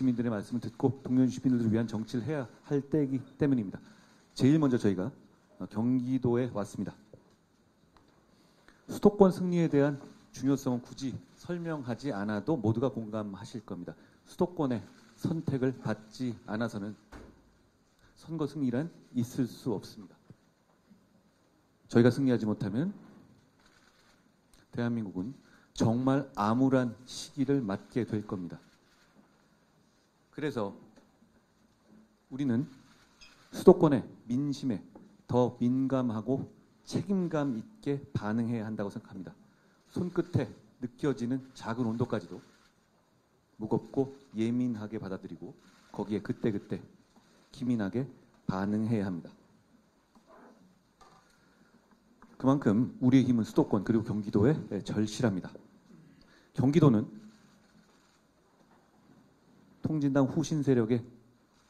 시민들의 말씀을 듣고 동료 시민들을 위한 정치를 해야 할 때이기 때문입니다. 제일 먼저 저희가 경기도에 왔습니다. 수도권 승리에 대한 중요성은 굳이 설명하지 않아도 모두가 공감하실 겁니다. 수도권의 선택을 받지 않아서는 선거 승리란 있을 수 없습니다. 저희가 승리하지 못하면 대한민국은 정말 암울한 시기를 맞게 될 겁니다. 그래서 우리는 수도권의 민심에 더 민감하고 책임감 있게 반응해야 한다고 생각합니다. 손끝에 느껴지는 작은 온도까지도 무겁고 예민하게 받아들이고 거기에 그때그때 기민하게 반응해야 합니다. 그만큼 우리의 힘은 수도권 그리고 경기도에 절실합니다. 경기도는 통진당 후신 세력의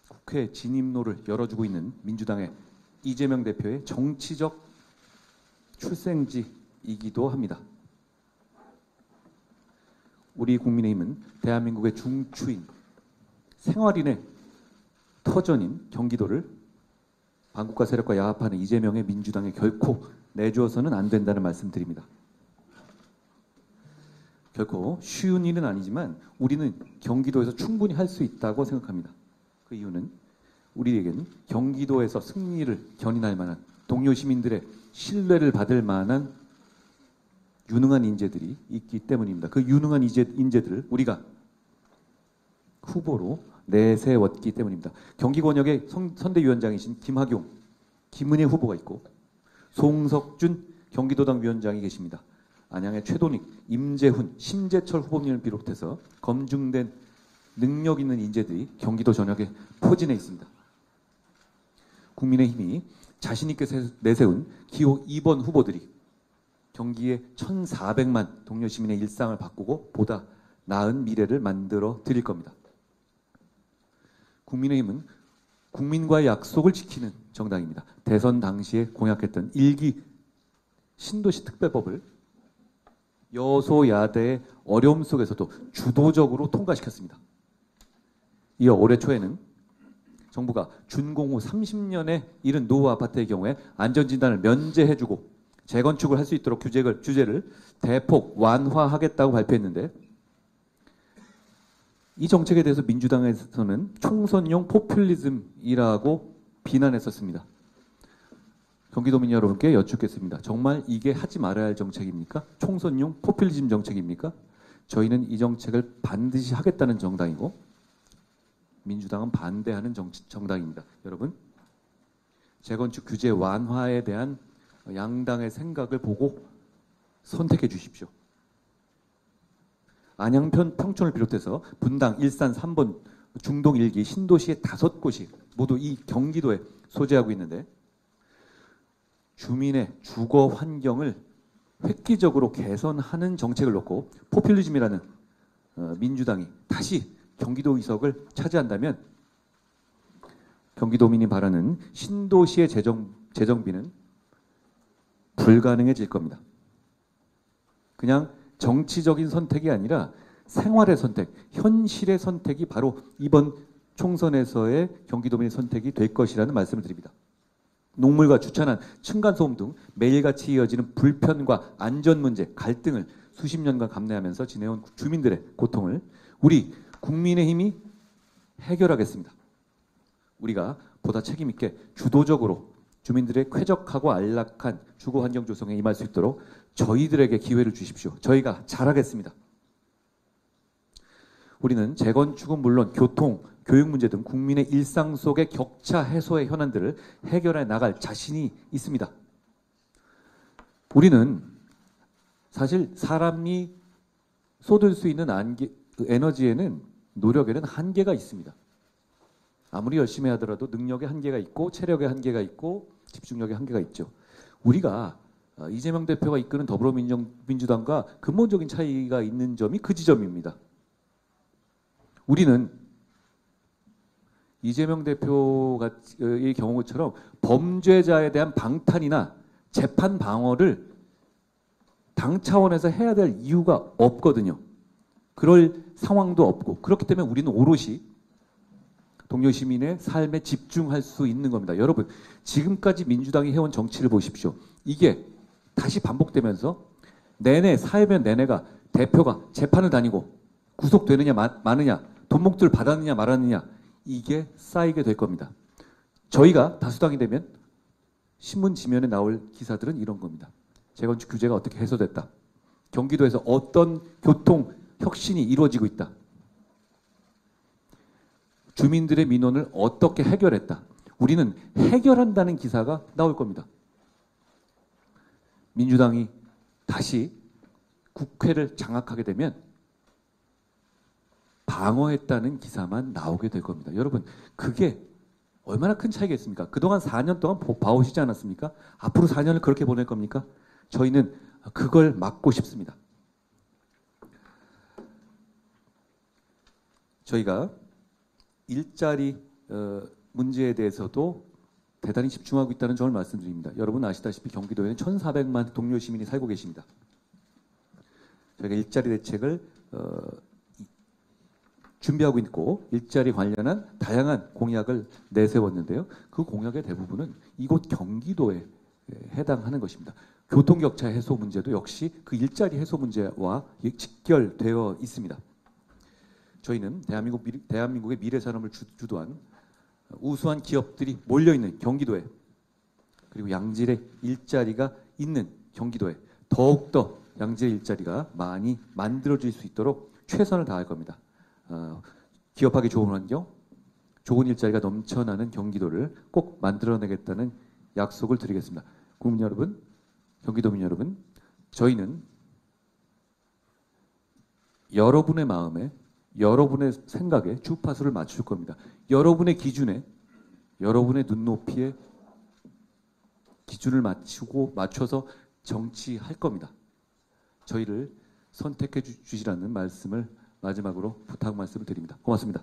국회 진입로를 열어주고 있는 민주당의 이재명 대표의 정치적 출생지이기도 합니다. 우리 국민의힘은 대한민국의 중추인 생활인의 터전인 경기도를 반국가 세력과 야합하는 이재명의 민주당에 결코 내주어서는 안 된다는 말씀드립니다. 결코 쉬운 일은 아니지만 우리는 경기도에서 충분히 할 수 있다고 생각합니다. 그 이유는 우리에겐 경기도에서 승리를 견인할 만한 동료 시민들의 신뢰를 받을 만한 유능한 인재들이 있기 때문입니다. 그 유능한 인재들을 우리가 후보로 내세웠기 때문입니다. 경기권역의 선대위원장이신 김학용, 김은혜 후보가 있고 송석준 경기도당 위원장이 계십니다. 안양의 최도닉, 임재훈, 심재철 후보님을 비롯해서 검증된 능력 있는 인재들이 경기도 전역에 포진해 있습니다. 국민의힘이 자신 있게 내세운 기호 2번 후보들이 경기의 1,400만 동료 시민의 일상을 바꾸고 보다 나은 미래를 만들어 드릴 겁니다. 국민의힘은 국민과의 약속을 지키는 정당입니다. 대선 당시에 공약했던 1기 신도시 특별법을 여소야대의 어려움 속에서도 주도적으로 통과시켰습니다. 이어 올해 초에는 정부가 준공 후 30년에 이른 노후 아파트의 경우에 안전진단을 면제해주고 재건축을 할 수 있도록 규제를 대폭 완화하겠다고 발표했는데 이 정책에 대해서 민주당에서는 총선용 포퓰리즘이라고 비난했었습니다. 경기도민 여러분께 여쭙겠습니다. 정말 이게 하지 말아야 할 정책입니까? 총선용 포퓰리즘 정책입니까? 저희는 이 정책을 반드시 하겠다는 정당이고 민주당은 반대하는 정당입니다. 여러분, 재건축 규제 완화에 대한 양당의 생각을 보고 선택해 주십시오. 안양편 평촌을 비롯해서 분당, 일산 3번, 중동 1기, 신도시의 5곳이 모두 이 경기도에 소재하고 있는데 주민의 주거 환경을 획기적으로 개선하는 정책을 놓고 포퓰리즘이라는 민주당이 다시 경기도 의석을 차지한다면 경기도민이 바라는 신도시의 재정비는 불가능해질 겁니다. 그냥 정치적인 선택이 아니라 생활의 선택, 현실의 선택이 바로 이번 총선에서의 경기도민의 선택이 될 것이라는 말씀을 드립니다. 녹물과 주차난, 층간소음 등 매일같이 이어지는 불편과 안전 문제, 갈등을 수십 년간 감내하면서 지내온 주민들의 고통을 우리 국민의힘이 해결하겠습니다. 우리가 보다 책임있게 주도적으로 주민들의 쾌적하고 안락한 주거 환경 조성에 임할 수 있도록 저희들에게 기회를 주십시오. 저희가 잘하겠습니다. 우리는 재건축은 물론 교통, 교육 문제 등 국민의 일상 속의 격차 해소의 현안들을 해결해 나갈 자신이 있습니다. 우리는 사실 사람이 쏟을 수 있는 에너지에는 노력에는 한계가 있습니다. 아무리 열심히 하더라도 능력의 한계가 있고 체력의 한계가 있고 집중력의 한계가 있죠. 우리가 이재명 대표가 이끄는 더불어민주당과 근본적인 차이가 있는 점이 그 지점입니다. 우리는 이재명 대표의 경우처럼 범죄자에 대한 방탄이나 재판 방어를 당 차원에서 해야 될 이유가 없거든요. 그럴 상황도 없고 그렇기 때문에 우리는 오롯이 동료 시민의 삶에 집중할 수 있는 겁니다. 여러분, 지금까지 민주당이 해온 정치를 보십시오. 이게 다시 반복되면서 내내 사회면 내내가 대표가 재판을 다니고 구속되느냐 마느냐, 돈 목줄 받았느냐 말았느냐, 이게 쌓이게 될 겁니다. 저희가 다수당이 되면 신문 지면에 나올 기사들은 이런 겁니다. 재건축 규제가 어떻게 해소됐다. 경기도에서 어떤 교통 혁신이 이루어지고 있다. 주민들의 민원을 어떻게 해결했다. 우리는 해결한다는 기사가 나올 겁니다. 민주당이 다시 국회를 장악하게 되면 방어했다는 기사만 나오게 될 겁니다. 여러분, 그게 얼마나 큰 차이겠습니까? 그동안 4년 동안 봐오시지 않았습니까? 앞으로 4년을 그렇게 보낼 겁니까? 저희는 그걸 막고 싶습니다. 저희가 일자리 문제에 대해서도 대단히 집중하고 있다는 점을 말씀드립니다. 여러분 아시다시피 경기도에는 1,400만 동료 시민이 살고 계십니다. 저희가 일자리 대책을 준비하고 있고 일자리 관련한 다양한 공약을 내세웠는데요. 그 공약의 대부분은 이곳 경기도에 해당하는 것입니다. 교통격차 해소 문제도 역시 그 일자리 해소 문제와 직결되어 있습니다. 저희는 대한민국의 미래산업을 주도한 우수한 기업들이 몰려있는 경기도에, 그리고 양질의 일자리가 있는 경기도에 더욱더 양질의 일자리가 많이 만들어질 수 있도록 최선을 다할 겁니다. 기업하기 좋은 환경, 좋은 일자리가 넘쳐나는 경기도를 꼭 만들어내겠다는 약속을 드리겠습니다. 국민 여러분, 경기도민 여러분, 저희는 여러분의 마음에, 여러분의 생각에 주파수를 맞출 겁니다. 여러분의 기준에, 여러분의 눈높이에 기준을 맞춰서 정치할 겁니다. 저희를 선택해 주시라는 말씀을 마지막으로 부탁 말씀을 드립니다. 고맙습니다.